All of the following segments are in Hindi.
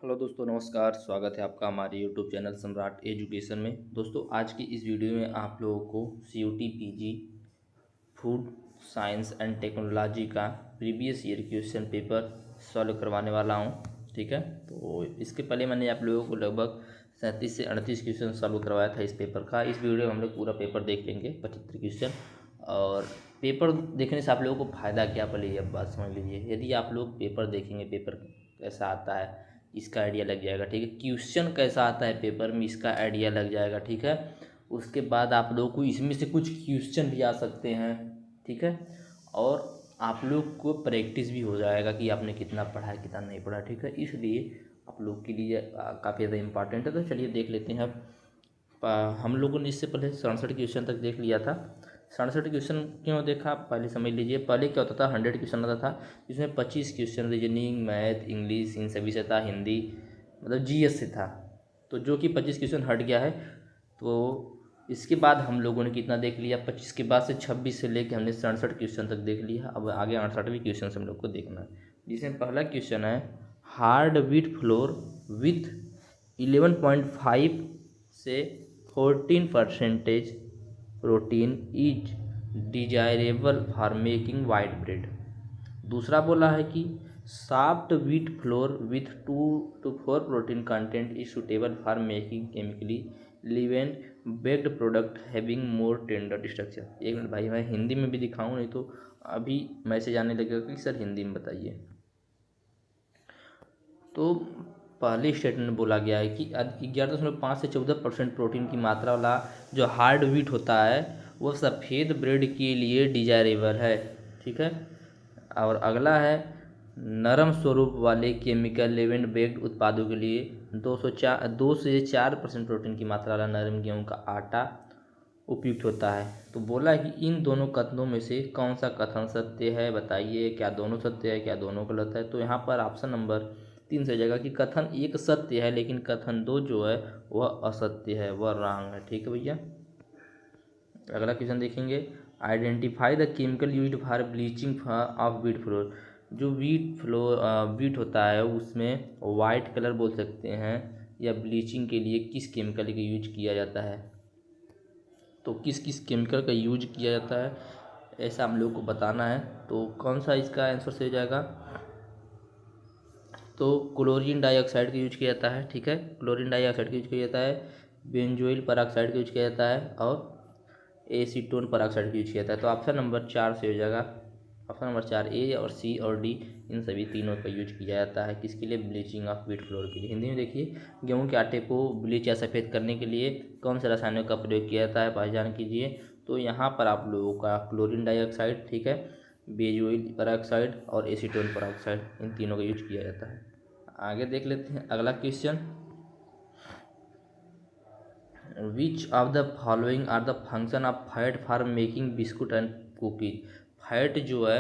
हेलो दोस्तों, नमस्कार। स्वागत है आपका हमारे यूट्यूब चैनल सम्राट एजुकेशन में। दोस्तों, आज की इस वीडियो में आप लोगों को CUT PG food science and technology का previous year question paper solve करवाने वाला हूं। ठीक है, तो इसके पहले मैंने आप लोगों को लगभग 37 से 38 क्वेश्चन सॉल्व करवाया था इस पेपर का। इस वीडियो में हम लोग पूरा पेपर देख लेंगे, 75 क्वेश्चन। और पेपर देखने से आप लोगों को फ़ायदा क्या, पहले ये बात समझ लीजिए। यदि आप लोग पेपर देखेंगे, पेपर कैसा आता है इसका आइडिया लग जाएगा। ठीक है, क्वेश्चन कैसा आता है पेपर में इसका आइडिया लग जाएगा। ठीक है, उसके बाद आप लोग को इसमें से कुछ क्वेश्चन भी आ सकते हैं। ठीक है, और आप लोग को प्रैक्टिस भी हो जाएगा कि आपने कितना पढ़ा है कितना नहीं पढ़ा। ठीक है, इसलिए आप लोग के लिए काफ़ी ज़्यादा इम्पॉर्टेंट है। तो चलिए देख लेते हैं। अब हम लोगों ने इससे पहले 67 क्वेश्चन तक देख लिया था। 67 क्वेश्चन क्यों देखा पहले समझ लीजिए। पहले क्या होता था, 100 क्वेश्चन आता था, जिसमें 25 question reasoning, math, English in सभी से था, हिंदी मतलब GS से था। तो जो कि 25 क्वेश्चन हट गया है। तो इसके बाद हम लोगों ने कितना देख लिया, 25 के बाद से 26 से लेकर हमने 67 क्वेश्चन तक देख लिया। अब आगे 68वीं क्वेश्चन हम लोग को देखना है, जिसमें पहला क्वेश्चन है हार्ड व्हीट फ्लोर विथ 11.5 से 14% protein is desirable for making white bread. दूसरा बोला है कि soft wheat flour with 2 to 4 protein content is suitable for making chemically Leivand baked product having more tender structure. एक मिनट भाई, मैं हिंदी में भी दिखाऊं, नहीं तो अभी मैसेज आने लगेगा कि सर हिंदी में बताइए। तो पहले स्टेटमेंट में बोला गया है कि 11.5 से 14% प्रोटीन की मात्रा वाला जो हार्ड व्हीट होता है वो सफ़ेद ब्रेड के लिए डिजायरेबल है। ठीक है, और अगला है नरम स्वरूप वाले केमिकल लेवेंट बेक्ड उत्पादों के लिए 2 से 4% प्रोटीन की मात्रा वाला नरम गेहूं का आटा उपयुक्त होता है। तो बोला है कि इन दोनों कथनों में से कौन सा कथन सत्य है, बताइए। क्या दोनों सत्य है, क्या दोनों गलत है? तो यहाँ पर ऑप्शन नंबर 3 से जाएगा कि कथन 1 सत्य है, लेकिन कथन 2 जो है वह असत्य है, वह रॉन्ग है। ठीक है भैया, अगला क्वेश्चन देखेंगे। Identify the chemical used for bleaching of wheat flour. जो व्हीट होता है उसमें वाइट कलर बोल सकते हैं या ब्लीचिंग के लिए किस केमिकल का यूज किया जाता है। तो किस किस केमिकल का यूज किया जाता है ऐसा हम लोग को बताना है। तो कौन सा इसका आंसर सही हो जाएगा? तो क्लोरीन डाइऑक्साइड का यूज किया जाता है। ठीक है, क्लोरीन डाइऑक्साइड का यूज किया जाता है, बेंजोइल पेरोक्साइड का यूज किया जाता है, और एसीटोन पेरोक्साइड का यूज किया जाता है। तो ऑप्शन नंबर 4 से हो जाएगा। ऑप्शन नंबर 4 ए और सी और डी, इन सभी तीनों का यूज किया जाता है। किसके लिए? ब्लीचिंग ऑफ व्हीट फ्लोर के लिए। हिंदी में देखिए, गेहूं के आटे को ब्लीच या सफ़ेद करने के लिए कौन से रसायनों का प्रयोग किया जाता है, पहचान कीजिए। तो यहाँ पर आप लोगों का क्लोरीन डाइऑक्साइड, ठीक है, बेंजोइल पेरोक्साइड और एसीटोन पेरोक्साइड, इन तीनों का यूज किया जाता है। आगे देख लेते हैं अगला question. Which of the following are the function of fat for making biscuit and cookies. Fat जो है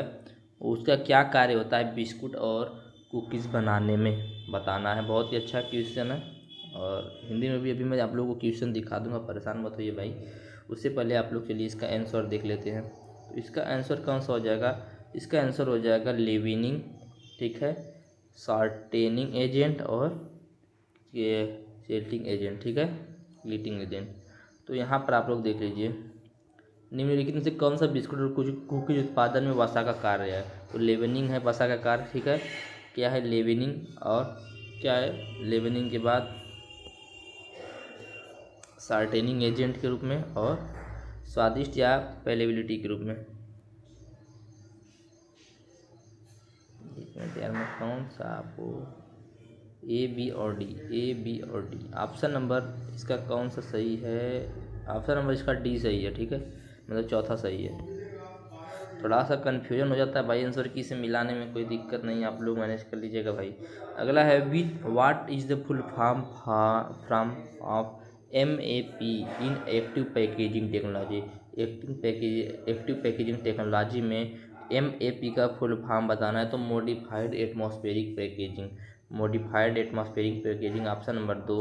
उसका क्या कार्य होता है बिस्कुट और कुकीज़ बनाने में, बताना है। बहुत ही अच्छा क्वेश्चन है, और हिंदी में भी अभी मैं आप लोगों को क्वेश्चन दिखा दूंगा, परेशान मत होइए भाई। उससे पहले आप लोग चलिए इसका आंसर देख लेते हैं। तो इसका आंसर कौन सा हो जाएगा? इसका आंसर हो जाएगा लेविनिंग, ठीक है, शॉर्टेनिंग एजेंट और ये सेटिंग एजेंट, ठीक है, हीटिंग एजेंट। तो यहाँ पर आप लोग देख लीजिए, निम्नलिखित में से कौन सा बिस्कुट और कुछ कुकीज उत्पादन में वसा का कार्य है? तो लेवनिंग है वसा का कार्य। ठीक है, क्या है लेवनिंग, और क्या है लेवनिंग के बाद शार्टेनिंग एजेंट के रूप में, और स्वादिष्ट या पेलेबिलिटी के रूप में। एक मिनट यार, मैं कौन सा आपको ए बी और डी, ए बी और डी, ऑप्शन नंबर इसका कौन सा सही है? ऑप्शन नंबर इसका डी सही है। ठीक है, मतलब चौथा सही है। थोड़ा सा कन्फ्यूजन हो जाता है भाई आंसर की, से मिलाने में कोई दिक्कत नहीं, आप लोग मैनेज कर लीजिएगा भाई। अगला है with what is the full form from of MAP in active packaging technology. Active packaging technology में MAP का फुल फॉर्म बताना है। तो modified atmospheric packaging, modified atmospheric packaging, option number 2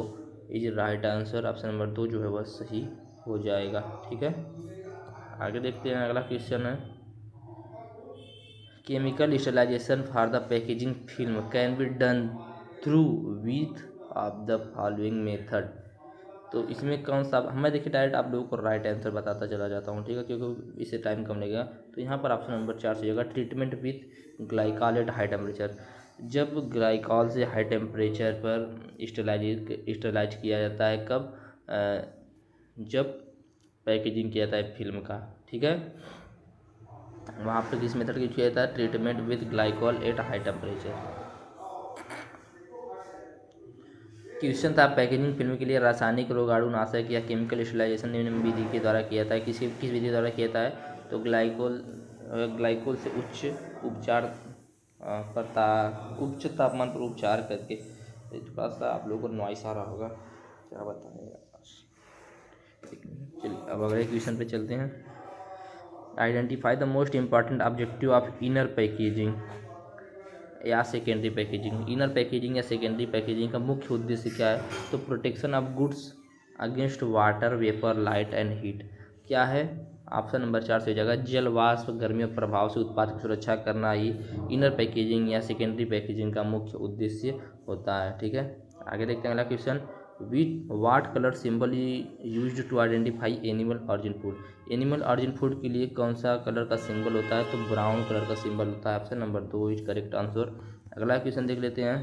is right answer. Option number 2 जो है वह सही हो जाएगा। ठीक है, आगे देखते हैं। अगला क्वेश्चन है chemical sterilisation for the packaging film can be done through width of the following method. तो इसमें कौन सा, मैं देखिए डायरेक्ट आप लोगों को राइट आंसर बताता चला जाता हूँ, ठीक है, क्योंकि इससे टाइम कम लगेगा। तो यहाँ पर ऑप्शन नंबर 4 से होगा treatment with glycol at high temperature. जब ग्लाइकॉल से हाई टेम्परेचर पर स्टेलाइज किया जाता है, कब? जब पैकेजिंग किया जाता है फिल्म का, ठीक है, वहाँ पर किस मेथड यूज किया जाता है? Treatment with glycol at high temperature. Question था, पैकेजिंग फिल्म के लिए रासायनिक रोगाणुनाशक या केमिकल स्टेलाइजेशन निम्न विधि के द्वारा किया जाता है। किस विधि द्वारा किया जाता है? तो ग्लाइकोल से उच्च तापमान पर उपचार करके। थोड़ा सा आप लोगों को नॉइस आ रहा होगा, क्या बताएं यार। चलिए अब अगले क्वेश्चन पे चलते हैं। Identify the most important objective of inner packaging या सेकेंडरी पैकेजिंग। इनर पैकेजिंग या सेकेंडरी पैकेजिंग का मुख्य उद्देश्य क्या है? तो protection of goods against water vapour light and heat. क्या है? ऑप्शन नंबर 4 से हो जाएगा जल वाष्प गर्मी और प्रभाव से उत्पाद की सुरक्षा करना ही इनर पैकेजिंग या सेकेंडरी पैकेजिंग का मुख्य उद्देश्य होता है, ठीक है। आगे देखते हैं अगला question. What colour symbol used to identify animal origin food. Animal origin food के लिए कौन सा कलर का सिंबल होता है? तो ब्राउन कलर का सिंबल होता है। Option number 2 is correct answer. अगला क्वेश्चन देख लेते हैं।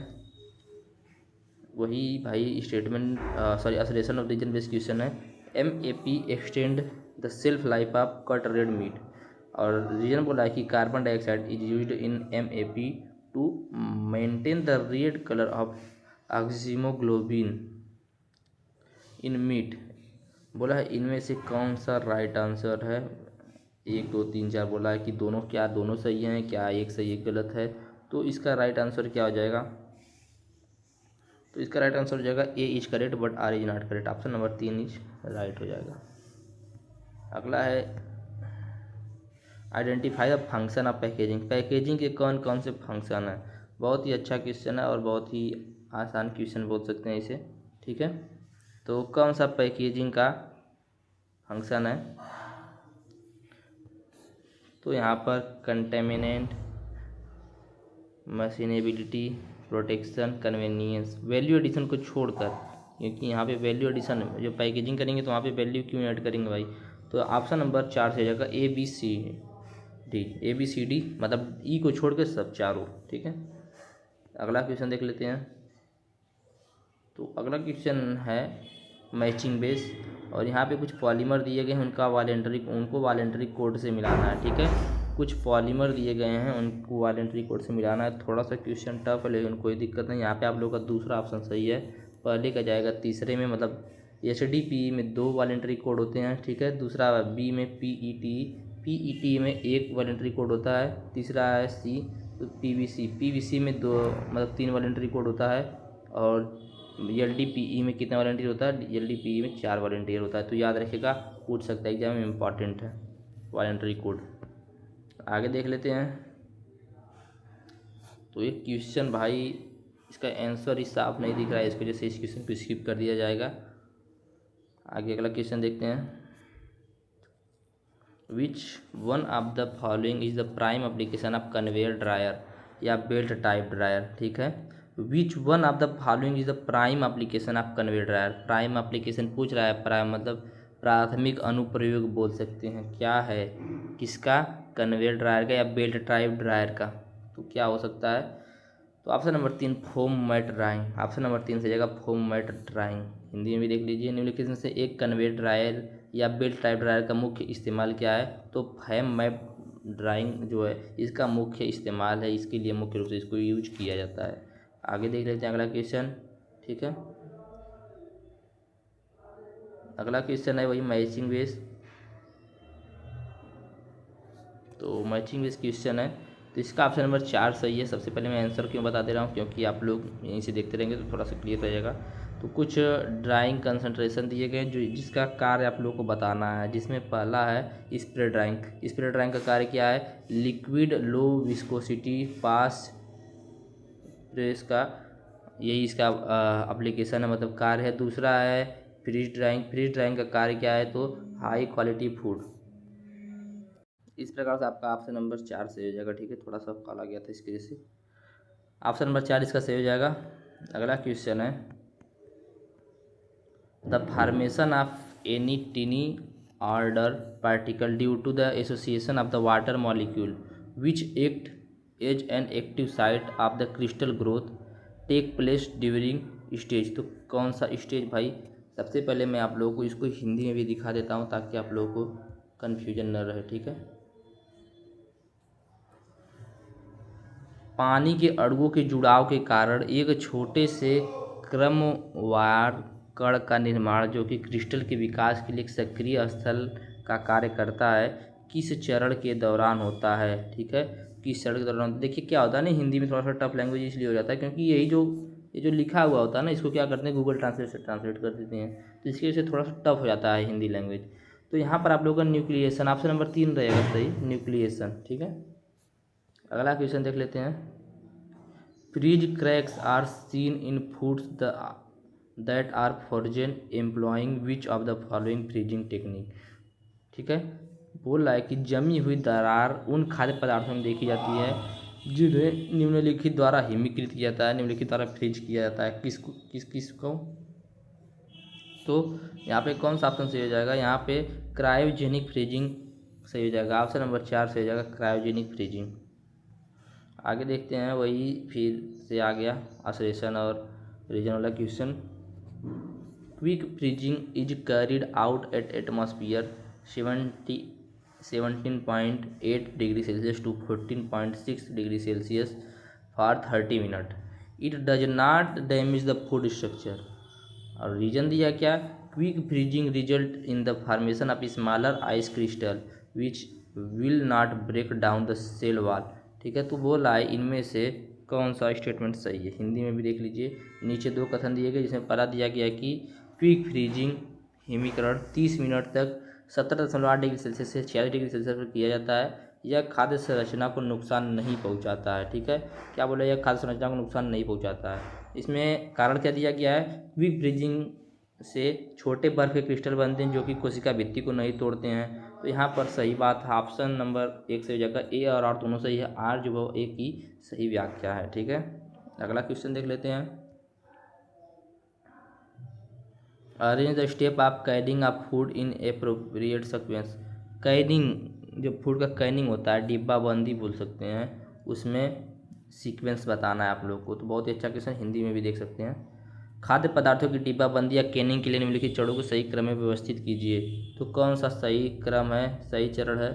वही भाई statement association of reason based question है। MAP extend the shelf life of cut red meat. और रीजन बोला है कि carbon dioxide is used in MAP to maintain the red colour of oxymyoglobin in meat. बोला है इनमें से कौन सा राइट आंसर है? 1 2 3 4 बोला है कि दोनों, क्या दोनों सही हैं, क्या एक सही एक गलत है? तो इसका राइट आंसर क्या हो जाएगा? तो इसका राइट आंसर हो जाएगा A is correct but R is not correct. Option number 3 is right हो जाएगा। अगला है identify the function of packaging. Packaging के कौन कौन से फंक्शन है? बहुत ही अच्छा क्वेश्चन है और बहुत ही आसान क्वेश्चन बोल सकते हैं इसे, ठीक है। तो कौन सा पैकेजिंग का फंक्शन है? तो यहाँ पर contaminant, machinability, protection, convenience, value addition को छोड़कर, क्योंकि यहाँ पे वैल्यू एडिशन जो पैकेजिंग करेंगे तो वहाँ पे वैल्यू क्यों ऐड करेंगे भाई? तो ऑप्शन नंबर 4 से हो जाएगा ABCD, मतलब ई को छोड़ के सब चारों, ठीक है। अगला क्वेश्चन देख लेते हैं। तो अगला क्वेश्चन है मैचिंग बेस, और यहाँ पे कुछ पॉलीमर दिए गए हैं, उनको वॉलेंटरी कोड से मिलाना है, ठीक है। कुछ पॉलीमर दिए गए हैं, उनको वॉलेंटरी कोड से मिलाना है। थोड़ा सा क्वेश्चन टफ है लेकिन कोई दिक्कत नहीं। यहाँ पे आप लोगों का दूसरा ऑप्शन सही है, पहले का जाएगा तीसरे में, मतलब HDPE में 2 वॉलेंटरी कोड होते हैं, ठीक है। दूसरा B में PET में 1 वॉलेंटरी कोड होता है। तीसरा है C तो PVC में 2, मतलब 3 वॉलेंटरी कोड होता है। और LDPE में कितना वॉलंटियर होता है? LDPE में 4 वॉलंटियर होता है। तो याद रखिएगा, पूछ सकता है एग्जाम में, इम्पॉर्टेंट है वॉलंटरी कोड। आगे देख लेते हैं। तो एक क्वेश्चन भाई, इसका आंसर ही साफ नहीं दिख रहा है, इसकी वजह से इस क्वेश्चन को स्किप कर दिया जाएगा। आगे अगला क्वेश्चन देखते हैं। Which one of the following is the prime application of conveyor dryer या बेल्ट टाइप ड्रायर, ठीक है। Which one of the following is the prime application of conveyor dryer. Prime application पूछ रहा है, प्राइम मतलब प्राथमिक अनुप्रयोग बोल सकते हैं। क्या है? किसका? कन्वेयर ड्रायर का या बेल्ट टाइप ड्रायर का। तो क्या हो सकता है? तो option number 3 foam mat drying. Option number 3 से जाएगा फोम मैट ड्राइंग। हिंदी में भी देख लीजिए। निम्नलिखित में से एक कन्वेयर ड्रायर या बेल्ट टाइप ड्रायर का मुख्य इस्तेमाल क्या है? तो फोम मैट ड्राइंग जो है इसका मुख्य इस्तेमाल है, इसके लिए मुख्य रूप से इसको यूज किया जाता है। आगे देख लेते हैं अगला क्वेश्चन, ठीक है। अगला क्वेश्चन है वही मैचिंग बेस। तो मैचिंग बेस क्वेश्चन है, तो इसका ऑप्शन नंबर 4 सही है। सबसे पहले मैं आंसर क्यों बता दे रहा हूँ, क्योंकि आप लोग यहीं से देखते रहेंगे तो थोड़ा सा क्लियर रहेगा। तो कुछ ड्राइंग कंसंट्रेशन दिए गए जो जिसका कार्य आप लोग को बताना है, जिसमें पहला है स्प्रे ड्राइंग। स्प्रे ड्राइंग का कार्य क्या है? लिक्विड लो विस्कोसिटी पास प्रेस का, यही इसका एप्लीकेशन है, मतलब कार्य है। दूसरा है फ्रीज ड्राइंग। फ्रीज ड्राइंग का कार्य क्या है? तो हाई क्वालिटी फूड। इस प्रकार से आपका ऑप्शन नंबर 4 सही हो जाएगा, ठीक है। थोड़ा सा काला गया था इसकी वजह से। ऑप्शन नंबर 4 इसका सही हो जाएगा। अगला क्वेश्चन है, the formation of any tiny order particle due to the association of the water molecule which act as an active site of the crystal growth take place during stage. तो कौन सा स्टेज भाई? सबसे पहले मैं आप लोगों को इसको हिंदी में भी दिखा देता हूँ ताकि आप लोगों को कन्फ्यूजन न रहे, ठीक है। पानी के अणुओं के जुड़ाव के कारण एक छोटे से क्रमवार कण का निर्माण, जो कि क्रिस्टल के विकास के लिए एक सक्रिय स्थल का कार्य करता है, किस चरण के दौरान होता है, ठीक है। किस चरण के दौरान, देखिए क्या होता है ना, हिंदी में थोड़ा सा टफ लैंग्वेज इसलिए हो जाता है क्योंकि ये जो लिखा हुआ होता है ना, इसको क्या करते हैं, गूगल ट्रांसलेट से ट्रांसलेट कर देते हैं, तो इसकी वजह से थोड़ा सा टफ हो जाता है हिंदी लैंग्वेज। तो यहाँ पर आप लोगों का न्यूक्लिएशन ऑप्शन नंबर 3 रहेगा सही, न्यूक्लिएशन, ठीक है। अगला क्वेश्चन देख लेते हैं, freeze cracks are seen in foods that are frozen employing which of the following freezing technique, ठीक है। बोल रहा है कि जमी हुई दरार उन खाद्य पदार्थों में देखी जाती है जिन्हें निम्नलिखित द्वारा हिमीकृत किया जाता है, निम्नलिखित द्वारा फ्रीज किया जाता है, किसको। तो यहाँ पे कौन सा ऑप्शन सही हो जाएगा? यहाँ पे क्रायोजेनिक फ्रीजिंग सही हो जाएगा, ऑप्शन नंबर 4 सही हो जाएगा, क्रायोजेनिक फ्रीजिंग। आगे देखते हैं, वही फिर से आ गया आसलेशन और रीजन वाला क्वेश्चन। Quick freezing is carried out at atmosphere 17.8 degree Celsius to 14.6 degree Celsius for 30 minute. It does not damage the food structure. और रीजन दिया क्या? Quick freezing result in the formation of smaller ice crystal which will not break down the cell wall, ठीक है। तो बोल रहा है इनमें से कौन सा स्टेटमेंट सही है? हिंदी में भी देख लीजिए, नीचे 2 कथन दिए गए जिसमें पहला दिया गया कि क्विक फ्रीजिंग हिमीकरण 30 मिनट तक 17.8 डिग्री सेल्सियस से 46 डिग्री सेल्सियस पर किया जाता है, यह खाद्य संरचना को नुकसान नहीं पहुंचाता है, ठीक है। क्या बोला? यह खाद्य संरचना को नुकसान नहीं पहुंचाता है। इसमें कारण क्या दिया गया है? क्विक फ्रीजिंग से छोटे बर्फ के क्रिस्टल बनते हैं जो कि कोशिका भित्ति को नहीं तोड़ते हैं। तो यहाँ पर सही बात है, ऑप्शन नंबर 1 सही हो जाएगा, ए और आर दोनों सही है, आर जो वो ए की सही व्याख्या है, ठीक है। अगला क्वेश्चन देख लेते हैं, arrange the step of Canning of food in appropriate sequence. Canning, जो फूड का कैनिंग होता है, डिब्बा बंदी बोल सकते हैं, उसमें सीक्वेंस बताना है आप लोग को। तो बहुत ही अच्छा क्वेश्चन, हिंदी में भी देख सकते हैं। खाद्य पदार्थों की डिब्बाबंदी या कैनिंग के लिए निम्नलिखित चरणों को सही क्रम में व्यवस्थित कीजिए। तो कौन सा सही क्रम है, सही चरण है?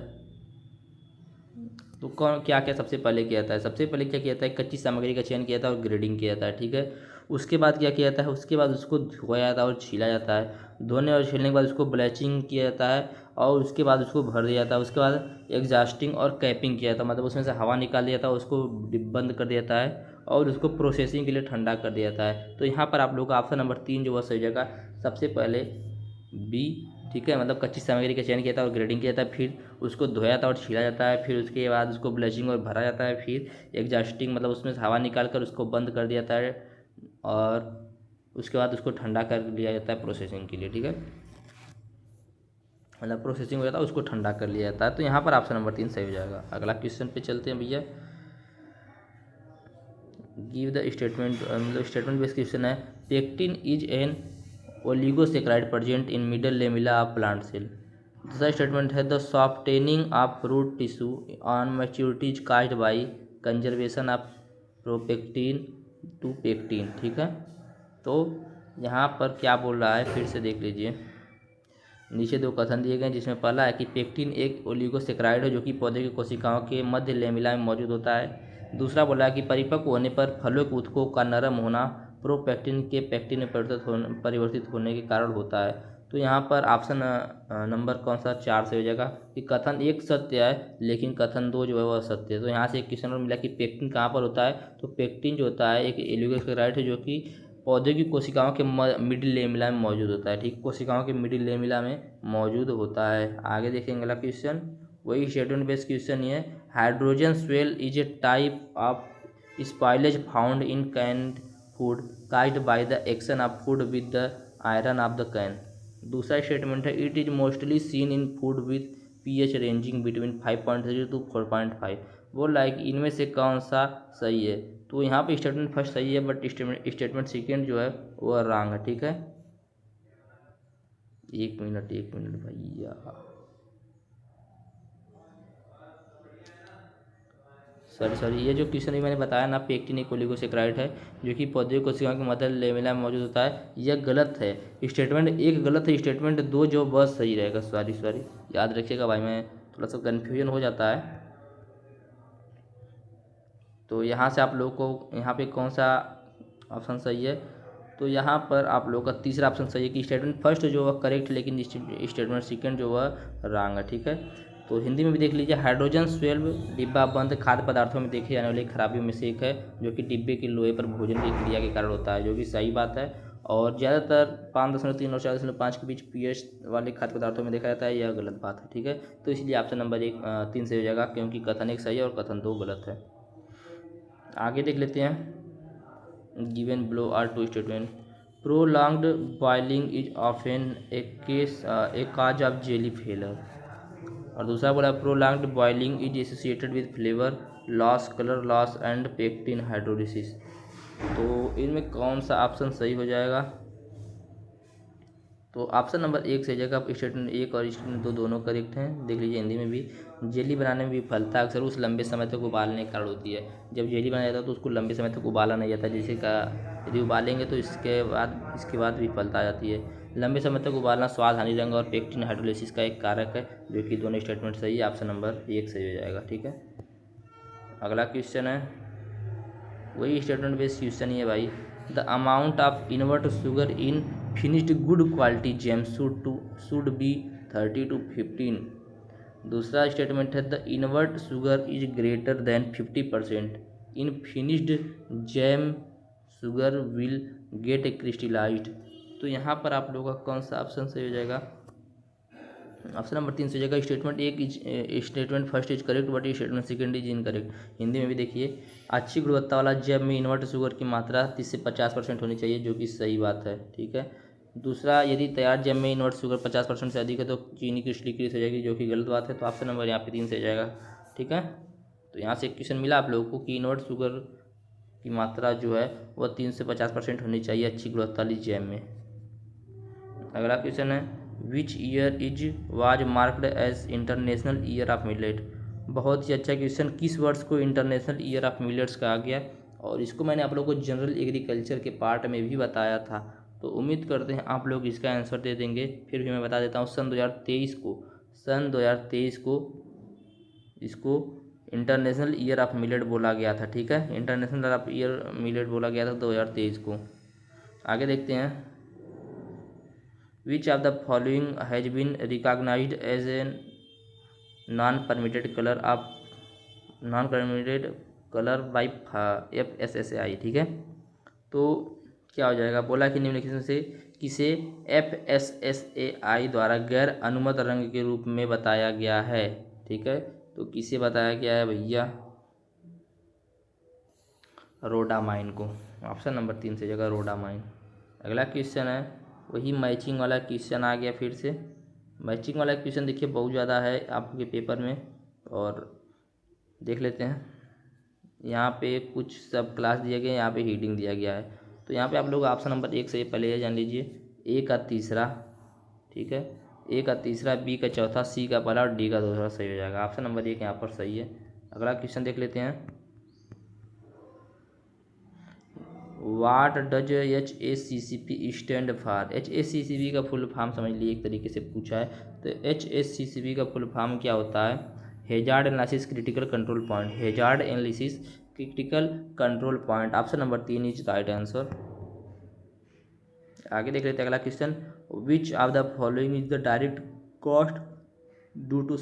तो कौन क्या क्या सबसे पहले किया जाता है? सबसे पहले क्या किया जाता है? कच्ची सामग्री का चयन किया जाता है और ग्रेडिंग किया जाता है, ठीक है। उसके बाद क्या किया जाता है? उसके बाद उसको धोया जाता है और छीला जाता है। धोने और छीलने के बाद उसको ब्लीचिंग किया जाता है और उसके बाद उसको भर दिया जाता है। उसके बाद एग्जॉस्टिंग और कैपिंग किया जाता है, मतलब उसमें से हवा निकाल दिया जाता है, उसको बंद कर दिया जाता है और उसको प्रोसेसिंग के लिए ठंडा कर दिया जाता है। तो यहाँ पर आप लोग का ऑप्शन नंबर 3 जो वह सही जगह, सबसे पहले बी, ठीक है। मतलब कच्ची सामग्री का चयन किया था और ग्रेडिंग किया था, फिर उसको धोया जाता है और छीला जाता है, फिर उसके बाद उसको ब्लीचिंग और भरा जाता है, फिर एग्जॉस्टिंग मतलब उसमें से हवा निकाल कर उसको बंद कर दिया जाता है और उसके बाद उसको ठंडा कर लिया जाता है प्रोसेसिंग के लिए, ठीक है। मतलब प्रोसेसिंग हो जाता है, उसको ठंडा कर लिया जाता है। तो यहाँ पर ऑप्शन नंबर 3 सही हो जाएगा। अगला क्वेश्चन पे चलते हैं भैया, गिव द स्टेटमेंट, मतलब स्टेटमेंट बेस्ड क्वेश्चन है। Pectin is an oligosaccharide present in middle lamella of plant cell. दूसरा स्टेटमेंट है, the softening of root tissue on maturity is caused by conservation of propectin to pectin, ठीक है। तो यहाँ पर क्या बोल रहा है, फिर से देख लीजिए, नीचे 2 कथन दिए गए जिसमें पहला है कि पेक्टिन एक ओलिगोसेक्राइड है जो कि पौधे की कोशिकाओं के मध्य लेमिला में मौजूद होता है। दूसरा बोला है कि परिपक्व होने पर फलों के ऊतकों का नरम होना प्रोपेक्टिन के पेक्टिन में परिवर्तित होने के कारण होता है। तो यहाँ पर ऑप्शन नंबर कौन सा 4 से हो जाएगा कि कथन 1 सत्य है लेकिन कथन 2 जो है वह सत्य है। तो यहाँ से एक क्वेश्चन और मिला कि पेक्टिन कहाँ पर होता है, तो पेक्टिन जो होता है एक ओलिगोसेक्राइड है जो कि पौधे की कोशिकाओं के मिडिल लेमिला में मौजूद होता है, ठीक, कोशिकाओं के मिडिल लेमिला में मौजूद होता है। आगे देखेंगे अगला क्वेश्चन, वही स्टेटमेंट बेस्ड क्वेश्चन ये, hydrogen swell is a type of spoilage found in canned food caused by the action of food with the iron of the can. दूसरा स्टेटमेंट है, it is mostly seen in food with pH ranging between 5.0 to 4.5। बोल रहा है कि इनमें से कौन सा सही है? तो यहाँ पे स्टेटमेंट फर्स्ट सही है, बट स्टेटमेंट सेकेंड जो है वो रॉन्ग है। ठीक है, एक मिनट भैया, सॉरी ये जो क्वेश्चन मैंने बताया ना, पेक्टिन कोलिगोसेक्राइड है, जो कि पौधे कोशिकाओं के मदर लेमेला में मौजूद होता है, यह गलत है। स्टेटमेंट एक गलत है, स्टेटमेंट दो जो बस सही रहेगा। सॉरी याद रखिएगा भाई, मैं थोड़ा सा कन्फ्यूजन हो जाता है। तो यहाँ से आप लोगों को यहाँ पे कौन सा ऑप्शन सही है, तो यहाँ पर आप लोगों का तीसरा ऑप्शन सही है कि स्टेटमेंट फर्स्ट जो वह करेक्ट है, लेकिन स्टेटमेंट सेकंड जो वह रॉन्ग है। ठीक है, तो हिंदी में भी देख लीजिए, हाइड्रोजन 12 डिब्बा बंद खाद्य पदार्थों में देखे जाने वाली खराबियों में से एक है, जो कि डिब्बे के लोहे पर भोजन की क्रिया के कारण होता है, जो कि सही बात है। और ज़्यादातर 5.3 और 4.5 के बीच पीएच वाले खाद्य पदार्थों में देखा जाता है, यह गलत बात है। ठीक है, तो इसलिए ऑप्शन नंबर 3 से हो जाएगा, क्योंकि कथन 1 सही है और कथन 2 गलत है। आगे देख लेते हैं, given below are two statement. Prolonged boiling is often a cause of jelly failure. और दूसरा बोला prolonged boiling is associated with flavour loss, colour loss and pectin hydrolysis. तो इनमें कौन सा ऑप्शन सही हो जाएगा, तो ऑप्शन नंबर 1 से जगह स्टेटमेंट 1 और स्टेटमेंट 2 दोनों करेक्ट हैं। देख लीजिए, हिंदी में भी जेली बनाने में विफलता अक्सर उस लंबे समय तक उबालने के कारण होती है। जब जेली बनाया जाता है तो उसको लंबे समय तक उबाला नहीं जाता, जैसे का यदि उबालेंगे तो इसके बाद विफलता आ जाती है। लंबे समय तक उबालना स्वाद हानि, रंग और पेक्टिन हाइड्रोलिसिस का एक कारक है, जो कि दोनों स्टेटमेंट सही है। ऑप्शन नंबर 1 सही हो जाएगा। ठीक है, अगला क्वेश्चन है, वही स्टेटमेंट बेस्ड क्वेश्चन ही है भाई। The amount of invert sugar in finished good quality jam should be 30 to 15। दूसरा स्टेटमेंट है, the invert sugar is greater than 50% in finished jam sugar will get crystallised. तो यहाँ पर आप लोगों का कौन सा ऑप्शन सही हो जाएगा, ऑप्शन नंबर 3 से जगह statement 1 statement first is correct but statement second is incorrect. Hindi में भी देखिए, अच्छी गुणवत्ता वाला जैम में इन्वर्ट शुगर की मात्रा 30 से 50% होनी चाहिए, जो कि सही बात है। ठीक है, दूसरा, यदि तैयार जैम में इन्वर्ट शुगर 50% से अधिक है तो चीनी क्रिस्टलीकृत हो जाएगी, जो कि गलत बात है। तो ऑप्शन नंबर यहाँ पे 3 से जाएगा। ठीक है, तो यहाँ से एक क्वेश्चन मिला आप लोगों को कि इन्वर्ट शुगर की मात्रा जो है वह 3 से 50% होनी चाहिए अच्छी गुणवत्ता वाली जैम में। अगला क्वेश्चन है, which year is was marked as international year of millet. बहुत ही अच्छा क्वेश्चन, किस वर्ष को इंटरनेशनल ईयर ऑफ मिलेट्स कहा गया, और इसको मैंने आप लोगों को जनरल एग्रीकल्चर के पार्ट में भी बताया था। तो उम्मीद करते हैं आप लोग इसका आंसर दे देंगे। फिर भी मैं बता देता हूँ, सन 2023 को इसको इंटरनेशनल ईयर ऑफ मिलेट बोला गया था। ठीक है, इंटरनेशनल ऑफ ईयर मिलेट बोला गया था 2023 को। आगे देखते हैं, Which of the following has been recognized as a non-permitted color by FSSAI। ठीक है, तो क्या हो जाएगा, बोला कि निम्नलिखित में से किसे FSSAI द्वारा गैर अनुमत रंग के रूप में बताया गया है। ठीक है, तो किसे बताया गया है भैया, रोडामाइन को। ऑप्शन नंबर 3 से जगह रोडामाइन। अगला क्वेश्चन है, वही मैचिंग वाला क्वेश्चन आ गया फिर से। मैचिंग वाला क्वेश्चन देखिए बहुत ज़्यादा है आपके पेपर में, और देख लेते हैं। यहाँ पे कुछ सब क्लास दिया गया है, यहाँ पे हीडिंग दिया गया है। तो यहाँ पे आप लोग ऑप्शन नंबर 1 से पहले ये जान लीजिए, ए का तीसरा, ठीक है, ए का तीसरा, बी का चौथा, सी का पहला और डी का दूसरा सही हो जाएगा। ऑप्शन नंबर 1 यहाँ पर सही है। अगला क्वेश्चन देख लेते हैं, what does HACCP stand for. HACCP का फुल फॉर्म समझ लीजिए, एक तरीके से पूछा है तो HACCP का फुल फॉर्म क्या होता है, hazard analysis critical control point, hazard analysis critical control point. Option number 3 is right answer. आगे देख लेते हैं अगला question, which of the following is the direct cost due to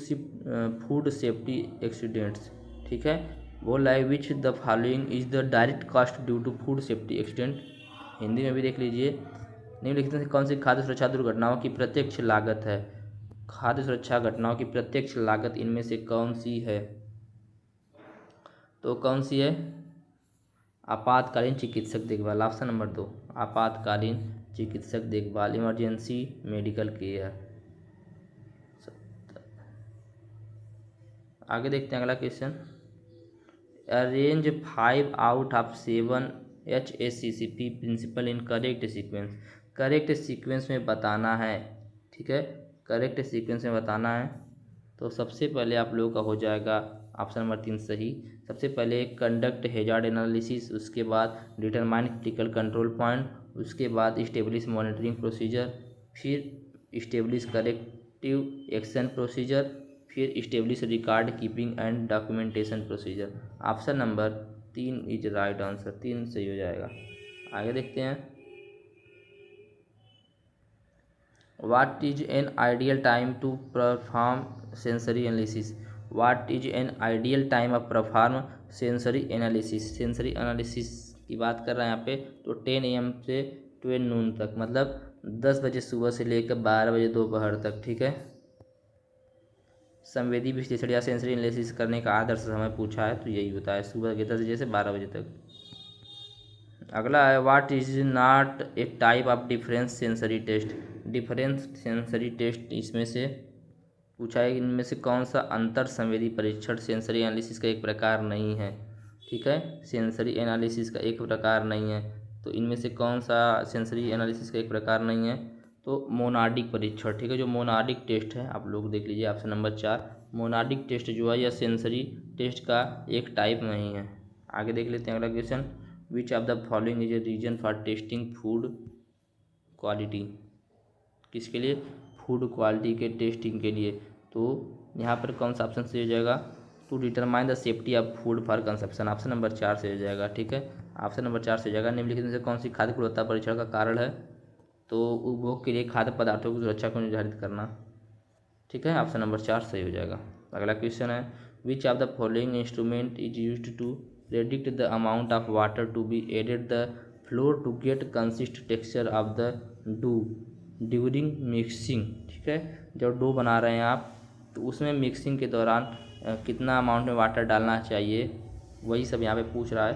food safety accidents. ठीक है, बोल रहा है which the following is the direct cost due to food safety accident. Hindi में भी देख लीजिए, निम्नलिखित में कौन सी खाद्य सुरक्षा दुर्घटनाओं की प्रत्यक्ष लागत है। खाद्य सुरक्षा घटनाओं की प्रत्यक्ष लागत इनमें से कौन सी है, तो कौन सी है, आपातकालीन चिकित्सक देखभाल। ऑप्शन नंबर 2 आपातकालीन चिकित्सक देखभाल, इमरजेंसी मेडिकल केयर। आगे देखते हैं अगला question, arrange 5 out of 7 HACCP principle in correct sequence. Correct sequence में बताना है, ठीक है, करेक्ट सीक्वेंस में बताना है। तो सबसे पहले आप लोगों का हो जाएगा ऑप्शन नंबर 3 सही। सबसे पहले कंडक्ट हैजार्ड एनालिसिस, उसके बाद डिटरमाइन क्रिटिकल कंट्रोल पॉइंट, उसके बाद इस्टेब्लिश मॉनिटरिंग प्रोसीजर, फिर इस्टेब्लिश करेक्टिव एक्शन प्रोसीजर, फिर establish record keeping and documentation procedure. Option number 3 is right answer, 3 सही हो जाएगा। आगे देखते हैं। What is an ideal time to perform sensory analysis? What is an ideal time of perform sensory analysis? Sensory analysis की बात कर रहे हैं यहाँ पे। तो 10 AM से 12 नून तक, मतलब 10 बजे सुबह से लेकर 12 बजे दोपहर तक, ठीक है। संवेदी विश्लेषण या सेंसरी एनालिसिस करने का आदर्श समय पूछा है तो यही होता है सुबह के 10 बजे से 12 बजे तक। अगला है what is not a type of difference sensory test. Difference sensory test इसमें से पूछा है, इनमें से कौन सा अंतर संवेदी परीक्षण सेंसरी एनालिसिस का एक प्रकार नहीं है, ठीक है। सेंसरी एनालिसिस का एक प्रकार नहीं है, तो इनमें से कौन सा सेंसरी एनालिसिस का एक प्रकार नहीं है। तो मोनाडिक परीक्षण, ठीक है, जो मोनाडिक टेस्ट है आप लोग देख लीजिए ऑप्शन नंबर 4। मोनाडिक टेस्ट जो है यह सेंसरी टेस्ट का एक टाइप नहीं है। आगे देख लेते हैं अगला question. Which of the following is a reason for testing food quality. किसके लिए? फूड क्वालिटी के टेस्टिंग के लिए। तो यहाँ पर कौन सा ऑप्शन से हो जाएगा? To determine the safety of food for consumption, option number 4 से हो जाएगा, ठीक है। ऑप्शन नंबर 4 से हो जाएगा। निम्नलिखित में से कौन सी खाद्य गुणवत्ता परीक्षण का कारण है? तो उपभोग के लिए खाद्य पदार्थों की सुरक्षा को निर्धारित करना, ठीक है। ऑप्शन नंबर 4 सही हो जाएगा। अगला क्वेश्चन है which of the following instrument is used to predict the amount of water to be added the flour to get consist texture of the dough during mixing, ठीक है। जब डो बना रहे हैं आप तो उसमें मिक्सिंग के दौरान कितना अमाउंट में वाटर डालना चाहिए, वही सब यहाँ पे पूछ रहा है।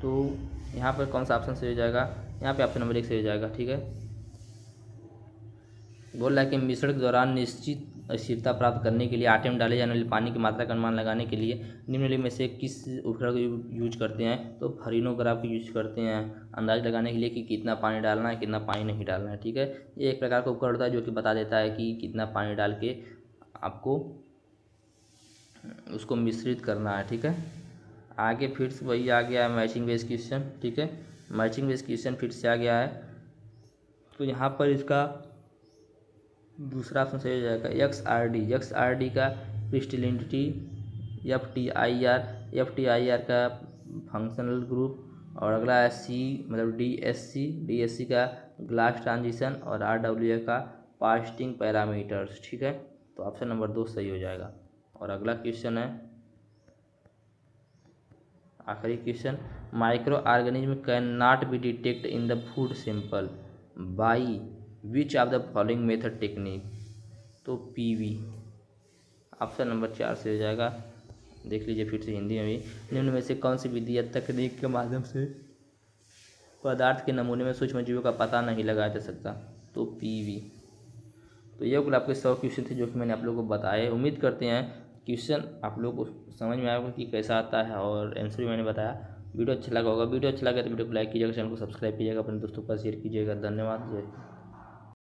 तो यहाँ पर कौन सा ऑप्शन सही हो जाएगा? यहाँ पे ऑप्शन नंबर 1 सही हो जाएगा, ठीक है। बोल रहा है कि मिश्रण के दौरान निश्चित स्थिरता प्राप्त करने के लिए आटे में डाले जाने वाले पानी की मात्रा का अनुमान लगाने के लिए निम्नलिखित में से किस उपकरण को यूज करते हैं? तो फरीनोग्राफ को यूज करते हैं अंदाज लगाने के लिए कि कितना पानी डालना है, कितना पानी नहीं डालना है, ठीक है। ये एक प्रकार का उपकरण होता है जो कि बता देता है कि कितना पानी डाल के आपको उसको मिश्रित करना है, ठीक है। आगे फिर से वही आ गया है मैचिंग बेस्ड क्वेश्चन, ठीक है। मैचिंग बेस्ड क्वेश्चन फिर से आ गया है। तो यहाँ पर इसका दूसरा ऑप्शन सही हो जाएगा XRD। XRD का क्रिस्टलिनिटी, FTIR का फंक्शनल ग्रुप, और अगला है C मतलब DSC का ग्लास ट्रांजिशन, और RWA का फास्टिंग पैरामीटर्स, ठीक है। तो ऑप्शन नंबर 2 सही हो जाएगा। और अगला क्वेश्चन है आखिरी question, micro organism can not be detect in the food sample by which of the following method technique. तो PV ऑप्शन नंबर 4 से हो जाएगा। देख लीजिए फिर से हिंदी में भी, निम्न में से कौन सी विधि या तकनीक के माध्यम से पदार्थ के नमूने में सूक्ष्म जीवों का पता नहीं लगाया जा सकता? तो PV। तो ये कुल आपके 100 क्वेश्चन थे जो कि मैंने आप लोगों को बताए। उम्मीद करते हैं क्वेश्चन आप लोगों को समझ में आया होगा कि कैसा आता है, और आंसर भी मैंने बताया। वीडियो अच्छा लगा होगा, वीडियो अच्छा लगा तो वीडियो को लाइक कीजिएगा, चैनल को सब्सक्राइब कीजिएगा, अपने दोस्तों के पास शेयर कीजिएगा। धन्यवाद। जय